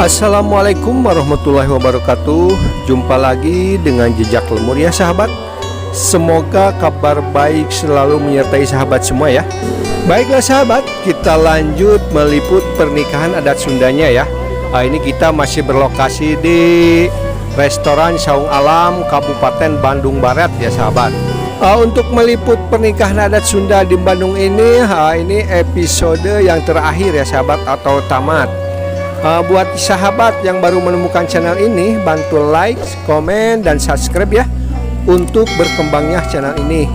Assalamualaikum warahmatullahi wabarakatuh. Jumpa lagi dengan Jejak Lemur ya sahabat. Semoga kabar baik selalu menyertai sahabat semua ya. Baiklah sahabat, kita lanjut meliput pernikahan adat Sundanya ya. Ini kita masih berlokasi di restoran Saung Alam, Kabupaten Bandung Barat ya sahabat. Untuk meliput pernikahan adat Sunda di Bandung ini episode yang terakhir ya sahabat, atau tamat. Buat sahabat yang baru menemukan channel ini, bantu like, komen, dan subscribe ya untuk berkembangnya channel ini.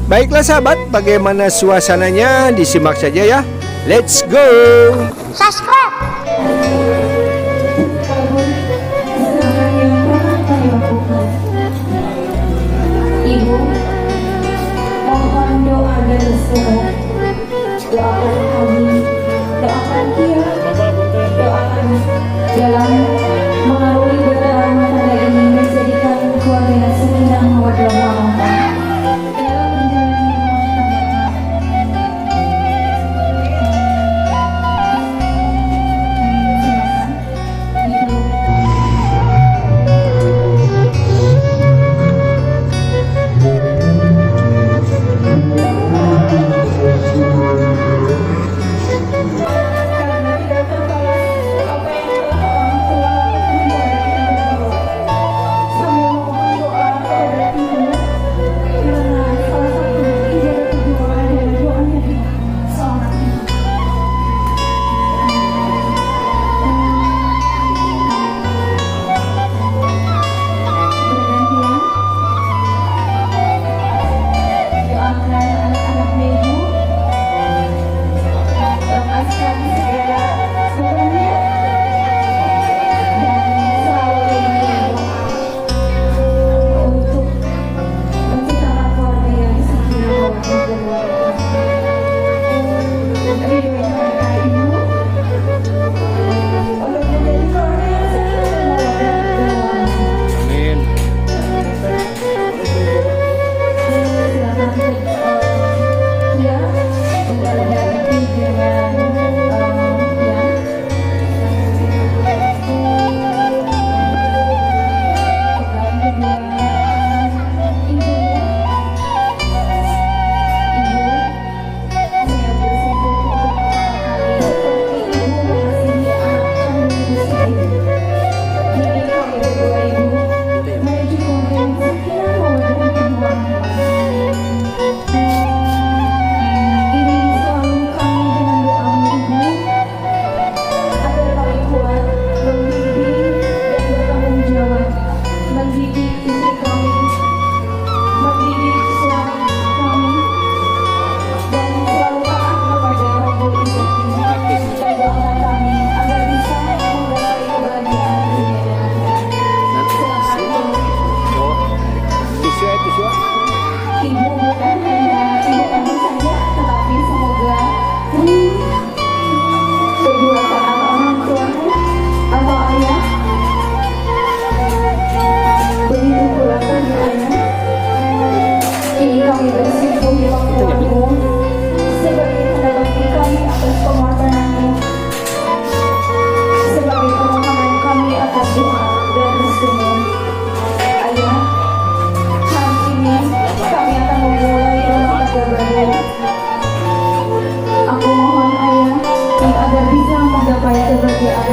Baiklah sahabat, bagaimana suasananya disimak saja ya. Let's go. Subscribe. Ibu, mohon doa dan restu. Doakan kami, doakan Kia, doakan dalam mengarungi beberapa tanda ini menjadikan keluarga yang sakinah mawaddah warahmah. Dalam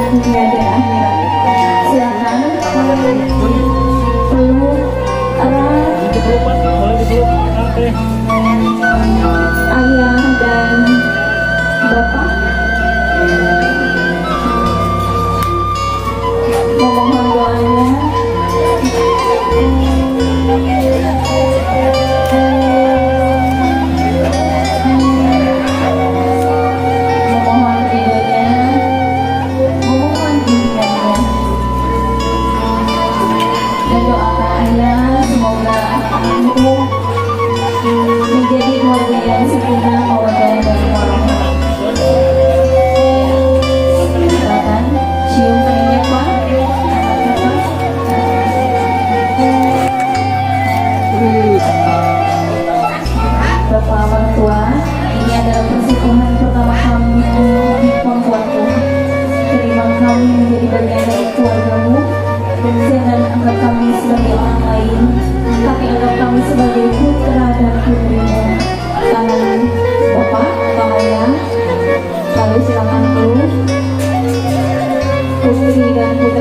menjalani ayah dan bapak memohon doanya. Memohon ridhonya, memohon bimbingannya, dan doakan ayah semoga anak-anakmu menjadi keluarga yang sakinah mawaddah warahmah. Silakan cium kening Pak. Bapak orang tua, ini adalah persekutuan pertama kami memohon kuatku. Terima kami menjadi bagian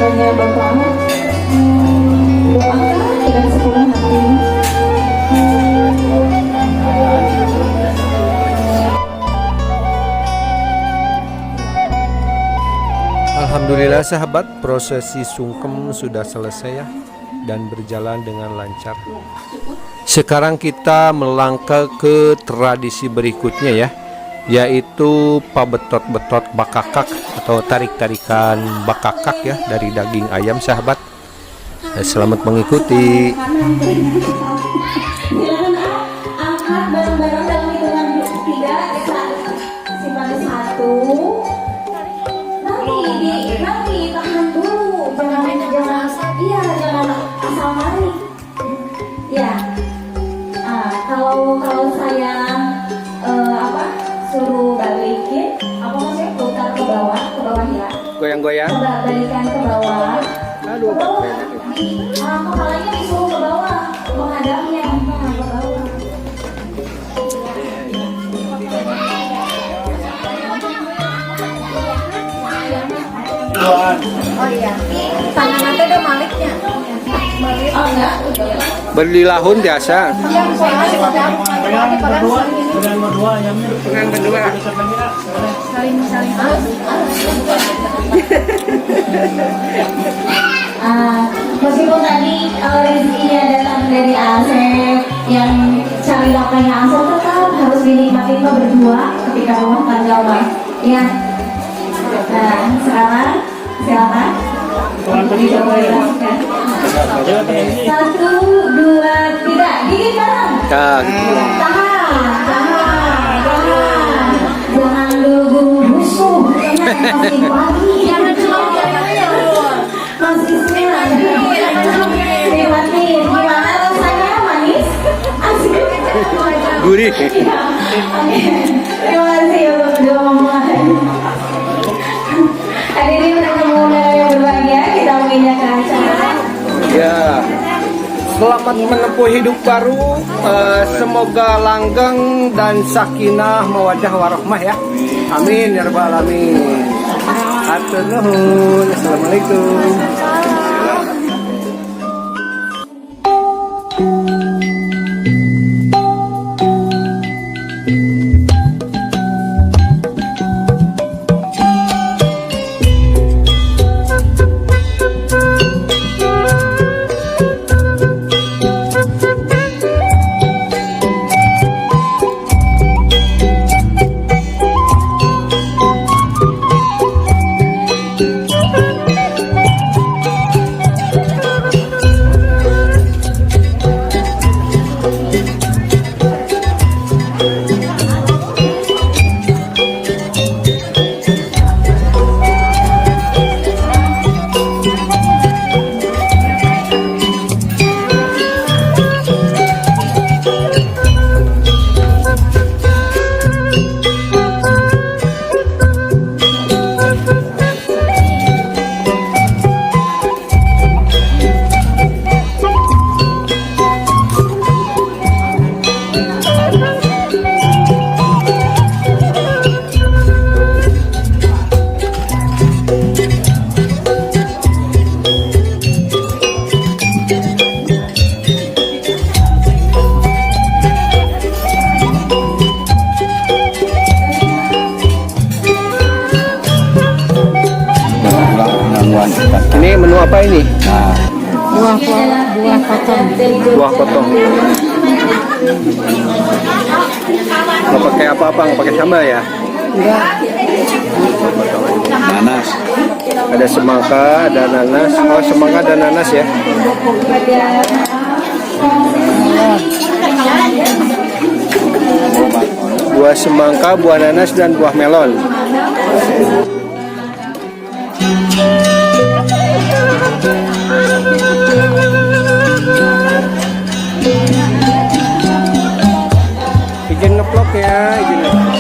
kiranya Bapak doakan dengan sepenuh hati. Alhamdulillah sahabat, prosesi sungkem sudah selesai ya dan berjalan dengan lancar. Sekarang kita melangkah ke tradisi berikutnya ya, yaitu pabetot-betot bakakak atau tarik-tarikan bakakak ya dari daging ayam sahabat. Selamat mengikuti. Silakan angkat barang-barang dalam hitungan 3, simpan 1. Nanti tahan dulu, jangan asal lari. Ya, kalau saya suruh balikin, maksudnya putar ke bawah ya. Goyang-goyang. Balikan ke bawah. Aduh, kepalanya disuruh ke bawah, menghadapnya ke bawah. Oh iya, tangan nanti ada maliknya. Oh enggak. berlilahun biasa. Pegang kedua. Meskipun tadi rezekinya datang dari Asep, yang cari nafkahnya Asep tetap harus dinikmati berdua ketika rumah tangga Mas. Ya. Nah, sekarang silakan untuk dicoba dilakukan. 1, 2, 3, gigit bareng. Tahan. Jangan dulu musuh. Masih pagi. Masih siang. Nikmatin. Gimana rasanya, manis? Asik. Gurih. Terima kasih untuk kedua omongan. Hadirin tamu yang berbahagia, kita menginjak ke acara. Ya, selamat menempuh hidup baru. Semoga langgeng dan sakinah mawaddah warahmah ya. Amin ya rabbal alamin. Hatur nuhun. Assalamualaikum. Ini menu apa ini? Buah potong. Buah potong. Nggak pakai apa-apa, nggak pakai sambal ya? Enggak. Nanas. Ada semangka, ada nanas. Oh, semangka dan nanas ya? Buah semangka, buah nanas, dan buah melon. Izin ngeplok ya, izin ngeplok.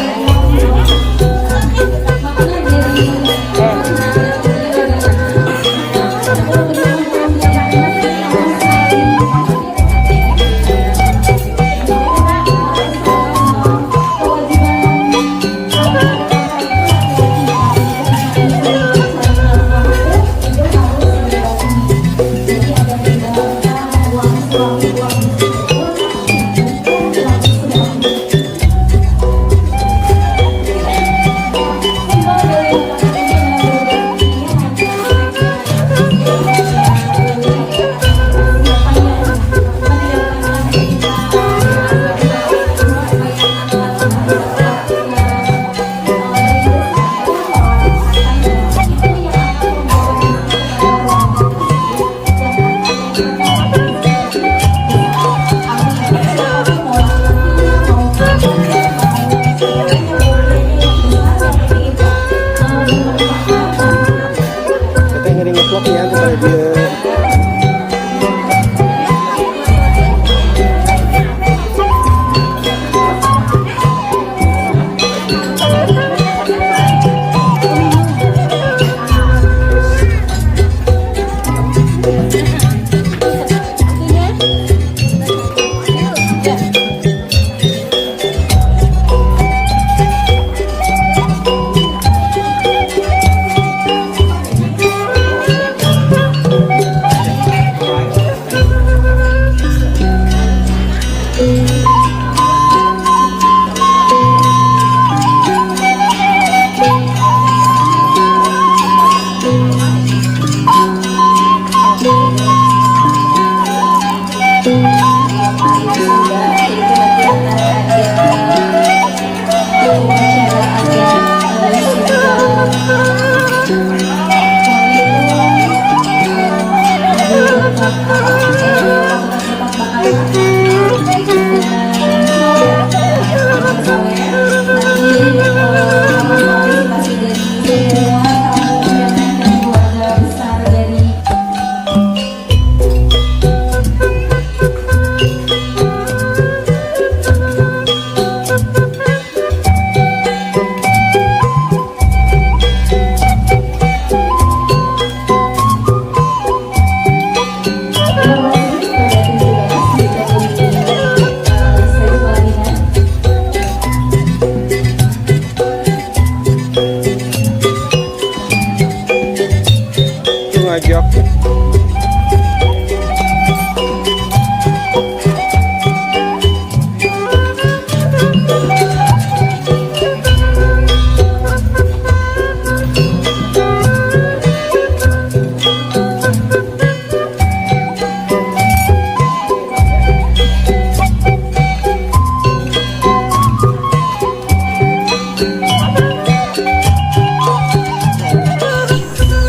ngajak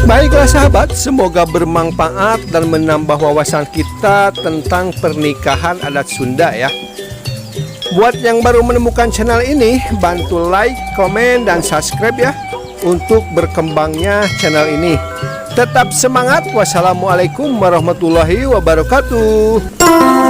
Baiklah sahabat, semoga bermanfaat dan menambah wawasan kita tentang pernikahan adat Sunda ya. Buat yang baru menemukan channel ini, bantu like, komen, dan subscribe ya untuk berkembangnya channel ini. Tetap semangat. Wassalamualaikum warahmatullahi wabarakatuh.